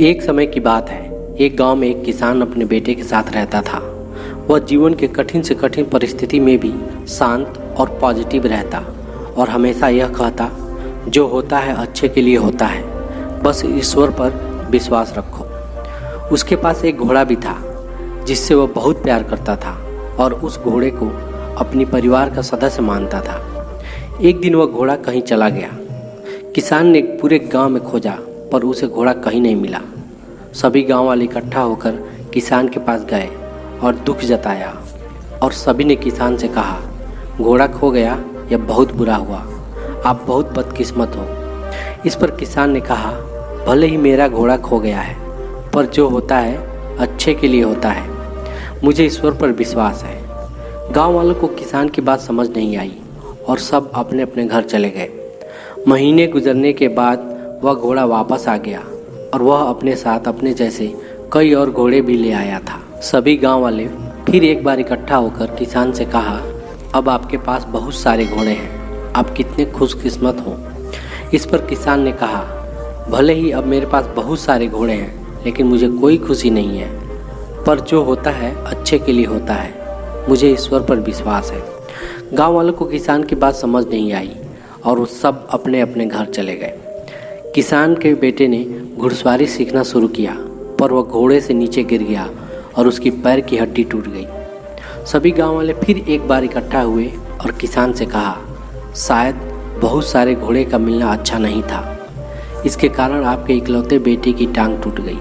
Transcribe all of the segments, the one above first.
एक समय की बात है। एक गांव में एक किसान अपने बेटे के साथ रहता था। वह जीवन के कठिन से कठिन परिस्थिति में भी शांत और पॉजिटिव रहता और हमेशा यह कहता, जो होता है अच्छे के लिए होता है, बस ईश्वर पर विश्वास रखो। उसके पास एक घोड़ा भी था जिससे वह बहुत प्यार करता था और उस घोड़े को अपनी परिवार का सदस्य मानता था। एक दिन वह घोड़ा कहीं चला गया। किसान ने पूरे गांव में खोजा पर उसे घोड़ा कहीं नहीं मिला। सभी गांव वाले इकट्ठा होकर किसान के पास गए और दुख जताया और सभी ने किसान से कहा, घोड़ा खो गया, यह बहुत बुरा हुआ, आप बहुत बदकिस्मत हो। इस पर किसान ने कहा, भले ही मेरा घोड़ा खो गया है पर जो होता है अच्छे के लिए होता है, मुझे ईश्वर पर विश्वास है। गांव वालों को किसान की बात समझ नहीं आई और सब अपने अपने घर चले गए। महीने गुजरने के बाद वह घोड़ा वापस आ गया और वह अपने साथ अपने जैसे कई और घोड़े भी ले आया था। सभी गांव वाले फिर एक बार इकट्ठा होकर किसान से कहा, अब आपके पास बहुत सारे घोड़े हैं, आप कितने खुशकिस्मत हो। इस पर किसान ने कहा, भले ही अब मेरे पास बहुत सारे घोड़े हैं लेकिन मुझे कोई खुशी नहीं है, पर जो होता है अच्छे के लिए होता है, मुझे ईश्वर पर विश्वास है। गांव वालों को किसान की बात समझ नहीं आई और वो सब अपने अपने घर चले गए। किसान के बेटे ने घुड़सवारी सीखना शुरू किया पर वह घोड़े से नीचे गिर गया और उसकी पैर की हड्डी टूट गई। सभी गांव वाले फिर एक बार इकट्ठा हुए और किसान से कहा, शायद बहुत सारे घोड़े का मिलना अच्छा नहीं था, इसके कारण आपके इकलौते बेटे की टांग टूट गई,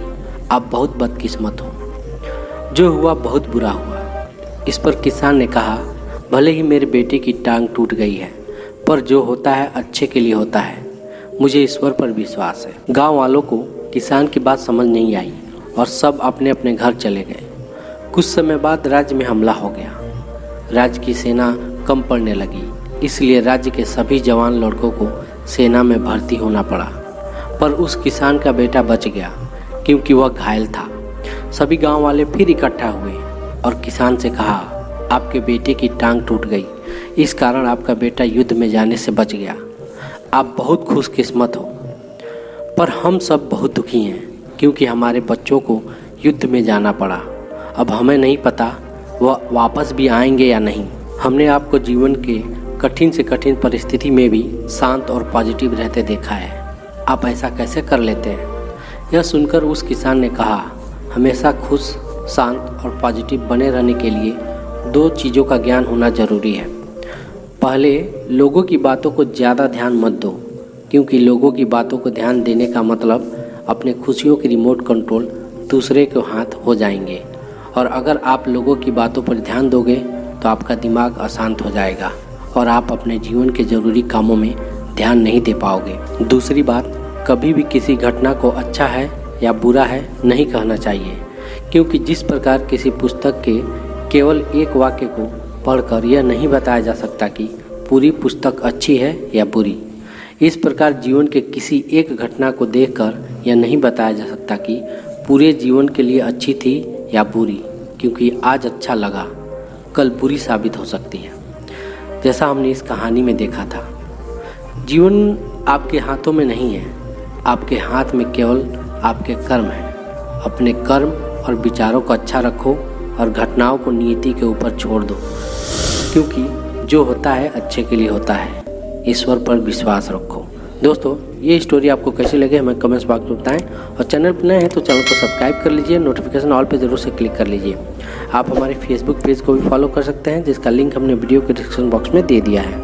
आप बहुत बदकिस्मत हो। जो हुआ बहुत बुरा हुआ। इस पर किसान ने कहा, भले ही मेरे बेटे की टांग टूट गई है पर जो होता है अच्छे के लिए होता है, मुझे ईश्वर पर विश्वास है। गांव वालों को किसान की बात समझ नहीं आई और सब अपने अपने घर चले गए। कुछ समय बाद राज्य में हमला हो गया। राज्य की सेना कम पड़ने लगी, इसलिए राज्य के सभी जवान लड़कों को सेना में भर्ती होना पड़ा, पर उस किसान का बेटा बच गया क्योंकि वह घायल था। सभी गांव वाले फिर इकट्ठा हुए और किसान से कहा, आपके बेटे की टांग टूट गई, इस कारण आपका बेटा युद्ध में जाने से बच गया, आप बहुत खुशकिस्मत हो। पर हम सब बहुत दुखी हैं क्योंकि हमारे बच्चों को युद्ध में जाना पड़ा। अब हमें नहीं पता वह वापस भी आएंगे या नहीं। हमने आपको जीवन के कठिन से कठिन परिस्थिति में भी शांत और पॉजिटिव रहते देखा है, आप ऐसा कैसे कर लेते हैं। यह सुनकर उस किसान ने कहा, हमेशा खुश, शांत और पॉजिटिव बने रहने के लिए दो चीज़ों का ज्ञान होना ज़रूरी है। पहले, लोगों की बातों को ज़्यादा ध्यान मत दो क्योंकि लोगों की बातों को ध्यान देने का मतलब अपने खुशियों की रिमोट कंट्रोल दूसरे के हाथ हो जाएंगे, और अगर आप लोगों की बातों पर ध्यान दोगे तो आपका दिमाग अशांत हो जाएगा और आप अपने जीवन के ज़रूरी कामों में ध्यान नहीं दे पाओगे। दूसरी बात, कभी भी किसी घटना को अच्छा है या बुरा है नहीं कहना चाहिए क्योंकि जिस प्रकार किसी पुस्तक के केवल एक वाक्य को पढ़कर यह नहीं बताया जा सकता कि पूरी पुस्तक अच्छी है या बुरी, इस प्रकार जीवन के किसी एक घटना को देखकर यह नहीं बताया जा सकता कि पूरे जीवन के लिए अच्छी थी या बुरी, क्योंकि आज अच्छा लगा कल बुरी साबित हो सकती है। जैसा हमने इस कहानी में देखा था, जीवन आपके हाथों में नहीं है, आपके हाथ में केवल आपके कर्म हैं। अपने कर्म और विचारों को अच्छा रखो और घटनाओं को नियति के ऊपर छोड़ दो, क्योंकि जो होता है अच्छे के लिए होता है। ईश्वर पर विश्वास रखो। दोस्तों, ये स्टोरी आपको कैसी लगे हमें कमेंट्स बॉक्स में बताएं और चैनल पर नए हैं तो चैनल को सब्सक्राइब कर लीजिए, नोटिफिकेशन ऑल पे ज़रूर से क्लिक कर लीजिए। आप हमारे फेसबुक पेज को भी फॉलो कर सकते हैं जिसका लिंक हमने वीडियो के डिस्क्रिप्शन बॉक्स में दे दिया है।